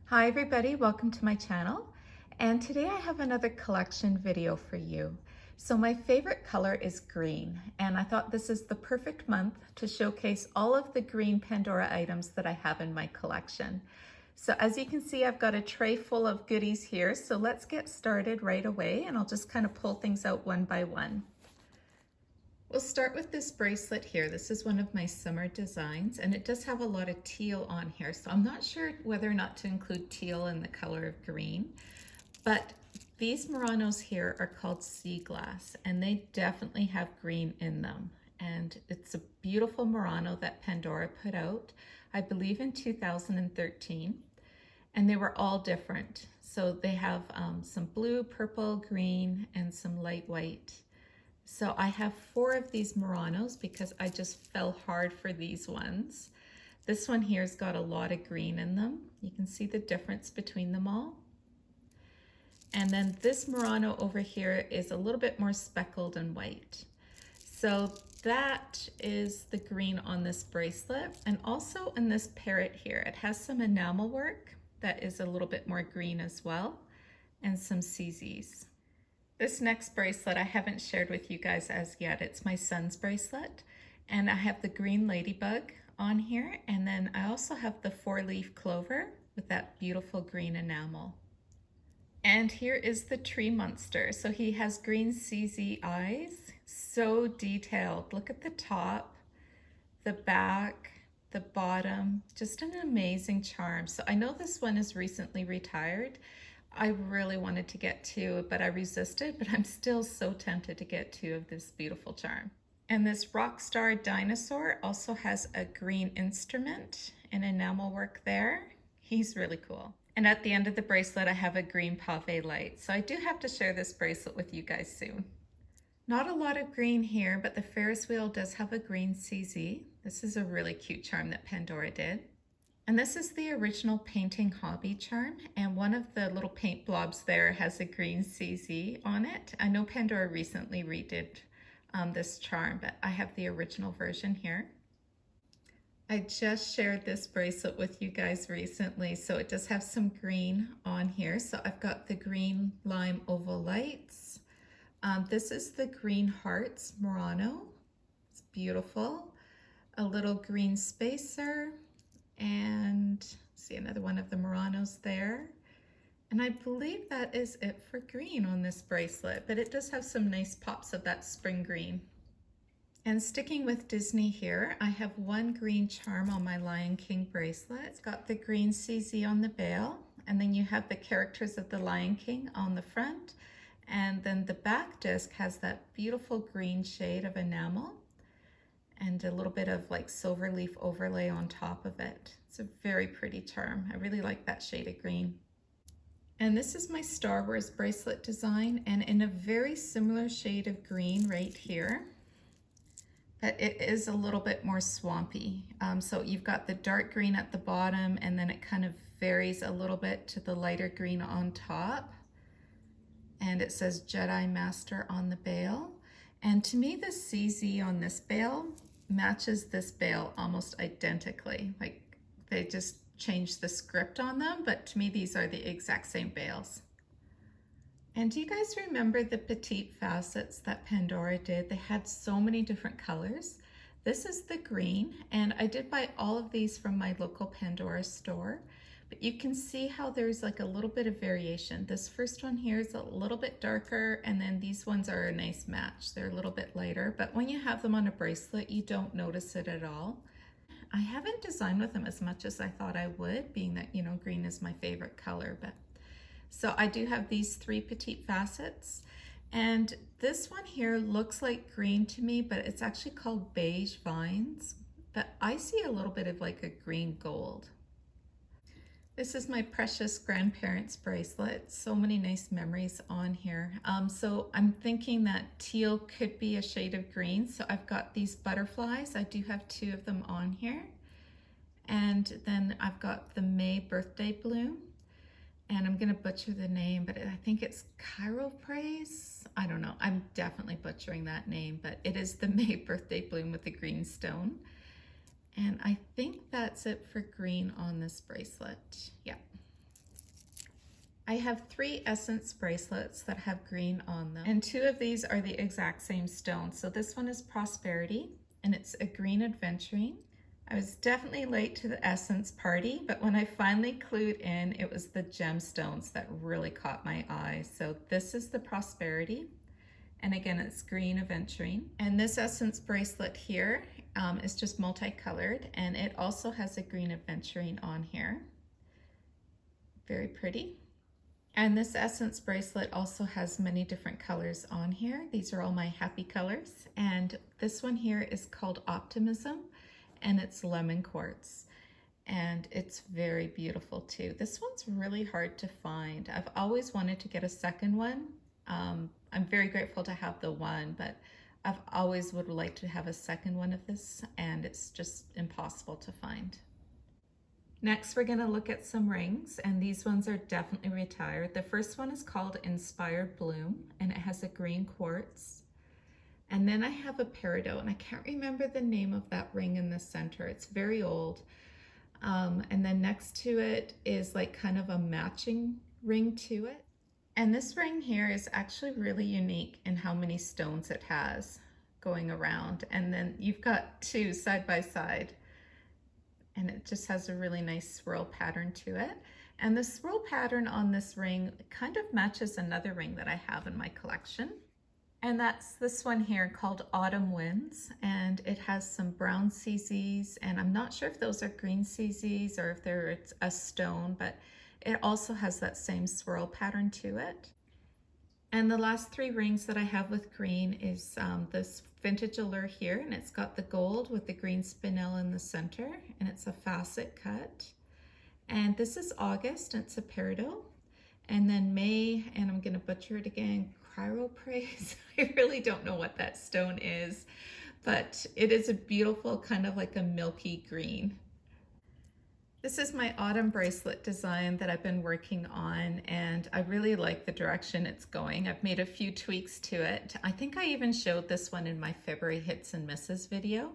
Hi everybody, welcome to my channel. And today I have another collection video for you. So my favorite color is green, and I thought this is the perfect month to showcase all of the green Pandora items that I have in my collection. So as you can see, I've got a tray full of goodies here. So let's get started right away, and I'll just kind of pull things out one by one. We'll start with this bracelet here. This is one of my summer designs, and it does have a lot of teal on here. So I'm not sure whether or not to include teal in the color of green, but these Muranos here are called Sea Glass, and they definitely have green in them. And it's a beautiful Murano that Pandora put out, I believe in 2013, and they were all different. So they have some blue, purple, green, and some light white. So I have 4 of these Muranos because I just fell hard for these ones. This one here's got a lot of green in them. You can see the difference between them all. And then this Murano over here is a little bit more speckled and white. So that is the green on this bracelet. And also in this parrot here, it has some enamel work that is a little bit more green as well, and some CZs. This next bracelet I haven't shared with you guys as yet. It's my son's bracelet, and I have the green ladybug on here, and then I also have the 4-leaf clover with that beautiful green enamel. And here is the tree monster. So he has green CZ eyes, so detailed. Look at the top, the back, the bottom, just an amazing charm. So I know this one is recently retired. I really wanted to get 2, but I resisted, but I'm still so tempted to get 2 of this beautiful charm. And this rock star dinosaur also has a green instrument and enamel work there. He's really cool. And at the end of the bracelet, I have a green pave light. So I do have to share this bracelet with you guys soon. Not a lot of green here, but the Ferris wheel does have a green CZ. This is a really cute charm that Pandora did. And this is the original painting hobby charm, and one of the little paint blobs there has a green CZ on it. I know Pandora recently redid this charm, but I have the original version here. I just shared this bracelet with you guys recently, so it does have some green on here. So I've got the green lime oval lights. This is the green hearts Murano. It's beautiful. A little green spacer. And see another one of the Muranos there. And I believe that is it for green on this bracelet, but it does have some nice pops of that spring green. And sticking with Disney here, I have one green charm on my Lion King bracelet. It's got the green CZ on the bail, and then you have the characters of the Lion King on the front, and then the back disc has that beautiful green shade of enamel and a little bit of like silver leaf overlay on top of it. It's a very pretty charm. I really like that shade of green. And this is my Star Wars bracelet design, and in a very similar shade of green right here, but it is a little bit more swampy. So you've got the dark green at the bottom, and then it kind of varies a little bit to the lighter green on top. And it says Jedi Master on the bail. And to me, the CZ on this bail matches this bail almost identically. Like they just changed the script on them, but to me these are the exact same bails. And do you guys remember the petite facets that Pandora did? They had so many different colors. This is the green, and I did buy all of these from my local Pandora store. But you can see how there's like a little bit of variation. This first one here is a little bit darker, and then these ones are a nice match. They're a little bit lighter, but when you have them on a bracelet, you don't notice it at all. I haven't designed with them as much as I thought I would, being that, you know, green is my favorite color. But so I do have these 3 petite facets, and this one here looks like green to me, but it's actually called beige vines, but I see a little bit of like a green gold. This is my precious grandparents bracelet. So many nice memories on here. So I'm thinking that teal could be a shade of green. So I've got these butterflies. I do have 2 of them on here. And then I've got the May birthday bloom. And I'm gonna butcher the name, but I think it's Chiropraise. I don't know, I'm definitely butchering that name, but it is the May birthday bloom with the green stone. And I think that's it for green on this bracelet. Yeah. I have 3 essence bracelets that have green on them, and 2 of these are the exact same stone. So this one is Prosperity, and it's a green aventurine. I was definitely late to the essence party, but when I finally clued in, it was the gemstones that really caught my eye. So this is the Prosperity, and again, it's green aventurine. And this essence bracelet here is just multicolored, and it also has a green aventurine on here. Very pretty. And this essence bracelet also has many different colors on here. These are all my happy colors. And this one here is called Optimism, and it's lemon quartz. And it's very beautiful too. This one's really hard to find. I've always wanted to get a second one. I'm very grateful to have the one, but I've always would like to have a second one of this, and it's just impossible to find. Next, we're going to look at some rings, and these ones are definitely retired. The first one is called Inspired Bloom, and it has a green quartz. And then I have a peridot, and I can't remember the name of that ring in the center. It's very old. And then next to it is like kind of a matching ring to it. And this ring here is actually really unique in how many stones it has going around. And then you've got 2 side by side. And it just has a really nice swirl pattern to it. And the swirl pattern on this ring kind of matches another ring that I have in my collection. And that's this one here called Autumn Winds. And it has some brown CZs, and I'm not sure if those are green CZs or if they're a stone, but it also has that same swirl pattern to it. And the last 3 rings that I have with green is this vintage Allure here, and it's got the gold with the green spinel in the center, and it's a facet cut. And this is August, and it's a peridot. And then May, and I'm gonna butcher it again, Cryopraise. I really don't know what that stone is, but it is a beautiful kind of like a milky green. This is my autumn bracelet design that I've been working on, and I really like the direction it's going. I've made a few tweaks to it. I think I even showed this one in my February hits and misses video,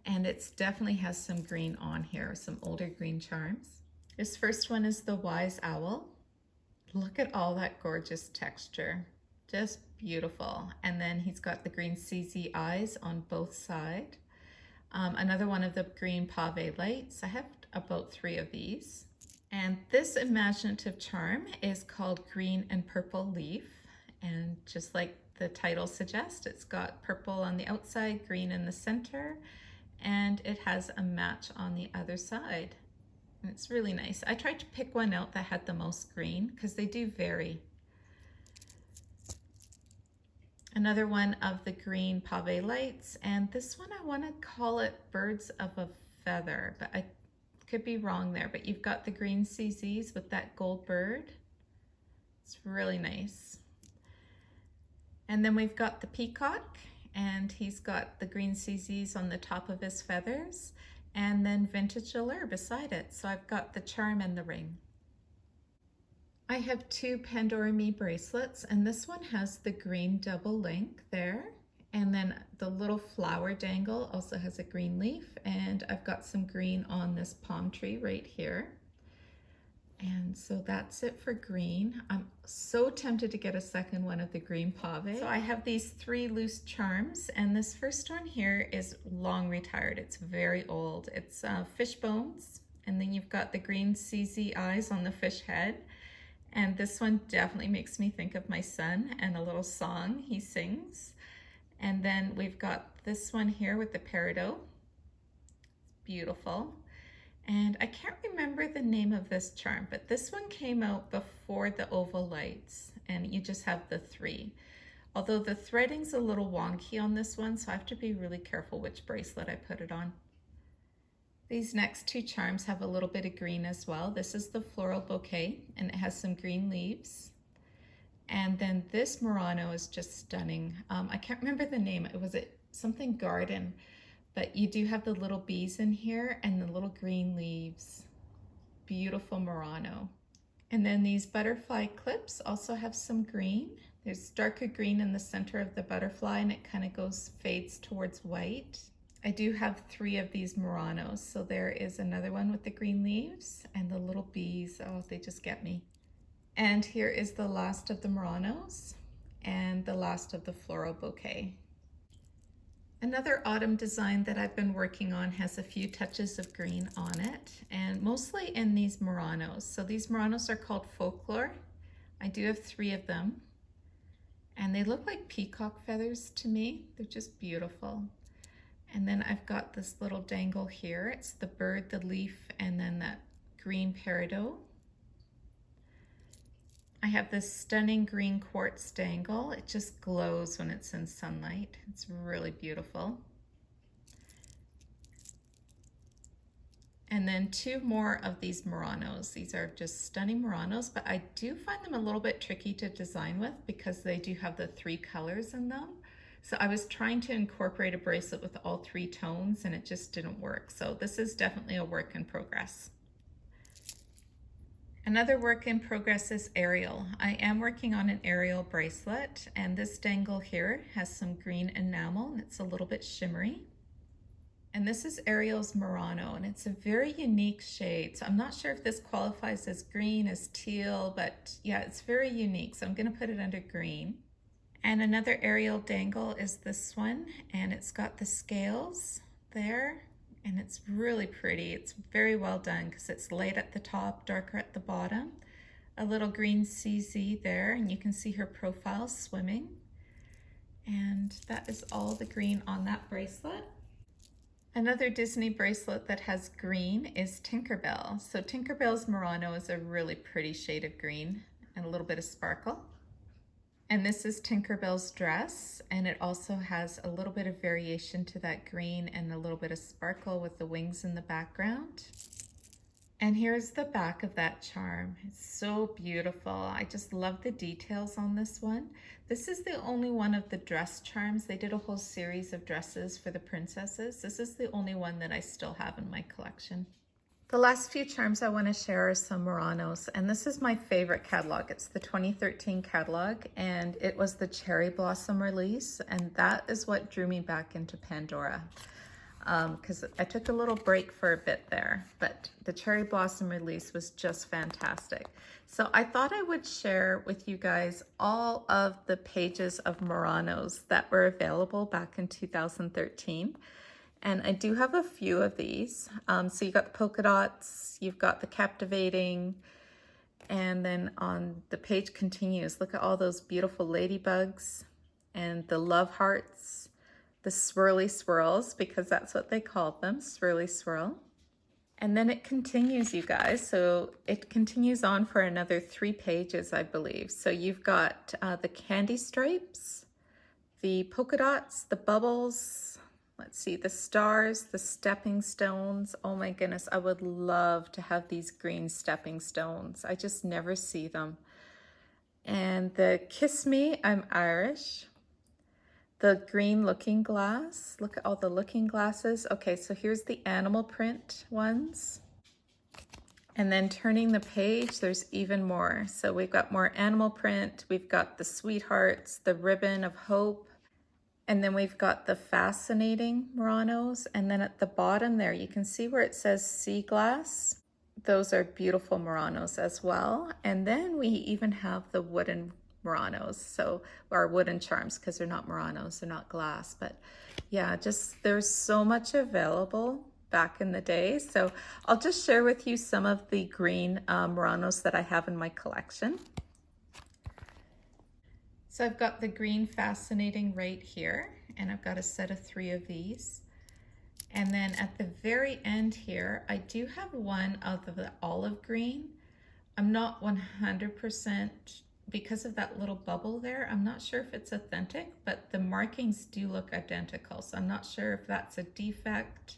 and it definitely has some green on here, some older green charms. This first one is the Wise Owl. Look at all that gorgeous texture, just beautiful. And then he's got the green CZ eyes on both sides. Another one of the green pave lights. I have about 3 of these. And this imaginative charm is called Green and Purple Leaf. And just like the title suggests, it's got purple on the outside, green in the center, and it has a match on the other side. And it's really nice. I tried to pick one out that had the most green because they do vary. Another one of the green pave lights, and this one I want to call it Birds of a Feather, but I could be wrong there. But you've got the green CZs with that gold bird. It's really nice. And then we've got the peacock, and he's got the green CZs on the top of his feathers, and then vintage Allure beside it. So I've got the charm and the ring. I have 2 Pandora Me bracelets, and this one has the green double link there, and then the little flower dangle also has a green leaf, and I've got some green on this palm tree right here. And so that's it for green. I'm so tempted to get a second one of the green pave. So I have these 3 loose charms, and this first one here is long retired. It's very old. It's fish bones, and then you've got the green CZ eyes on the fish head. And this one definitely makes me think of my son and a little song he sings. And then we've got this one here with the peridot. Beautiful. And I can't remember the name of this charm, but this one came out before the oval lights, and you just have the 3. Although the threading's a little wonky on this one, so I have to be really careful which bracelet I put it on. These next 2 charms have a little bit of green as well. This is the Floral Bouquet, and it has some green leaves. And then this Murano is just stunning. I can't remember the name. It was something garden, but you do have the little bees in here and the little green leaves. Beautiful Murano. And then these butterfly clips also have some green. There's darker green in the center of the butterfly, and it kind of fades towards white. I do have 3 of these Muranos. So there is another one with the green leaves and the little bees. Oh, they just get me. And here is the last of the Muranos and the last of the Floral Bouquet. Another autumn design that I've been working on has a few touches of green on it, and mostly in these Muranos. So these Muranos are called Folklore. I do have 3 of them, and they look like peacock feathers to me. They're just beautiful. And then I've got this little dangle here. It's the bird, the leaf, and then that green peridot. I have this stunning green quartz dangle. It just glows when it's in sunlight. It's really beautiful. And then 2 more of these Muranos. These are just stunning Muranos, but I do find them a little bit tricky to design with because they do have the 3 colors in them. So I was trying to incorporate a bracelet with all 3 tones and it just didn't work. So this is definitely a work in progress. Another work in progress is Ariel. I am working on an Ariel bracelet, and this dangle here has some green enamel and it's a little bit shimmery. And this is Ariel's Murano, and it's a very unique shade. So I'm not sure if this qualifies as green, as teal, but yeah, it's very unique. So I'm gonna put it under green. And another Ariel dangle is this one, and it's got the scales there. And it's really pretty. It's very well done because it's light at the top, darker at the bottom. A little green CZ there, and you can see her profile swimming. And that is all the green on that bracelet. Another Disney bracelet that has green is Tinkerbell. So Tinkerbell's Murano is a really pretty shade of green and a little bit of sparkle. And this is Tinkerbell's dress, and it also has a little bit of variation to that green and a little bit of sparkle with the wings in the background. And here's the back of that charm. It's so beautiful. I just love the details on this one. This is the only one of the dress charms. They did a whole series of dresses for the princesses. This is the only one that I still have in my collection. The last few charms I want to share are some Muranos, and this is my favorite catalog. It's the 2013 catalog, and it was the Cherry Blossom release, and that is what drew me back into Pandora, because I took a little break for a bit there, but the Cherry Blossom release was just fantastic. So I thought I would share with you guys all of the pages of Muranos that were available back in 2013. And I do have a few of these. So you got the polka dots, you've got the captivating, and then on the page continues. Look at all those beautiful ladybugs and the love hearts, the swirly swirls, because that's what they called them, swirly swirl. And then it continues, you guys. So it continues on for another 3 pages, I believe. So you've got the candy stripes, the polka dots, the bubbles, let's see, the stars, the stepping stones. Oh my goodness, I would love to have these green stepping stones. I just never see them. And the Kiss Me, I'm Irish. The green looking glass. Look at all the looking glasses. Okay, so here's the animal print ones. And then turning the page, there's even more. So we've got more animal print. We've got the sweethearts, the ribbon of hope. And then we've got the fascinating Muranos. And then at the bottom there, you can see where it says sea glass. Those are beautiful Muranos as well. And then we even have the wooden Muranos. So our wooden charms, because they're not Muranos, they're not glass. But yeah, just there's so much available back in the day. So I'll just share with you some of the green Muranos that I have in my collection. So I've got the green fascinating right here, and I've got a set of 3 of these. And then at the very end here, I do have one of the olive green. I'm not 100%, because of that little bubble there, I'm not sure if it's authentic, but the markings do look identical. So I'm not sure if that's a defect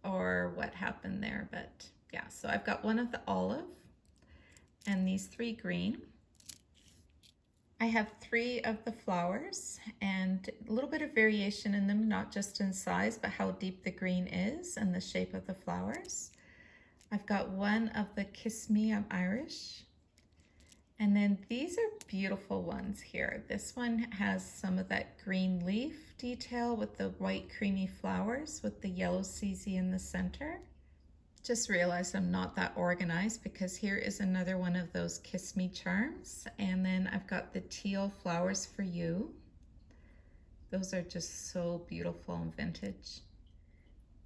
or what happened there, but yeah. So I've got one of the olive and these 3 green. I have 3 of the flowers and a little bit of variation in them, not just in size, but how deep the green is and the shape of the flowers. I've got one of the Kiss Me, I'm Irish. And then these are beautiful ones here. This one has some of that green leaf detail with the white creamy flowers with the yellow CZ in the center. Just realized I'm not that organized because here is another one of those Kiss Me charms. And then I've got the teal flowers for you. Those are just so beautiful and vintage.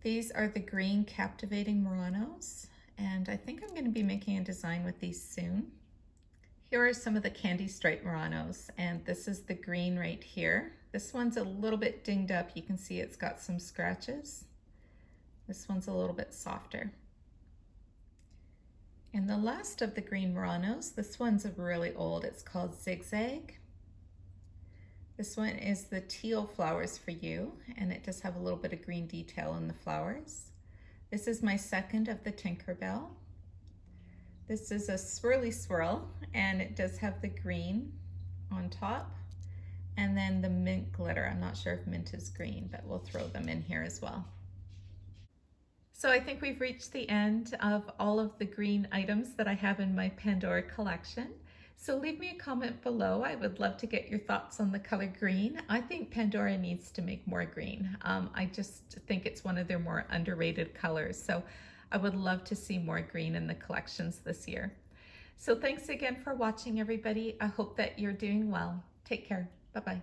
These are the green captivating Muranos. And I think I'm going to be making a design with these soon. Here are some of the candy stripe Muranos, and this is the green right here. This one's a little bit dinged up. You can see it's got some scratches. This one's a little bit softer. And the last of the green Muranos, this one's really old. It's called Zigzag. This one is the teal flowers for you, and it does have a little bit of green detail in the flowers. This is my second of the Tinkerbell. This is a swirly swirl, and it does have the green on top, and then the mint glitter. I'm not sure if mint is green, but we'll throw them in here as well. So I think we've reached the end of all of the green items that I have in my Pandora collection. So leave me a comment below. I would love to get your thoughts on the color green. I think Pandora needs to make more green. I just think it's one of their more underrated colors. So I would love to see more green in the collections this year. So thanks again for watching, everybody. I hope that you're doing well. Take care. Bye-bye.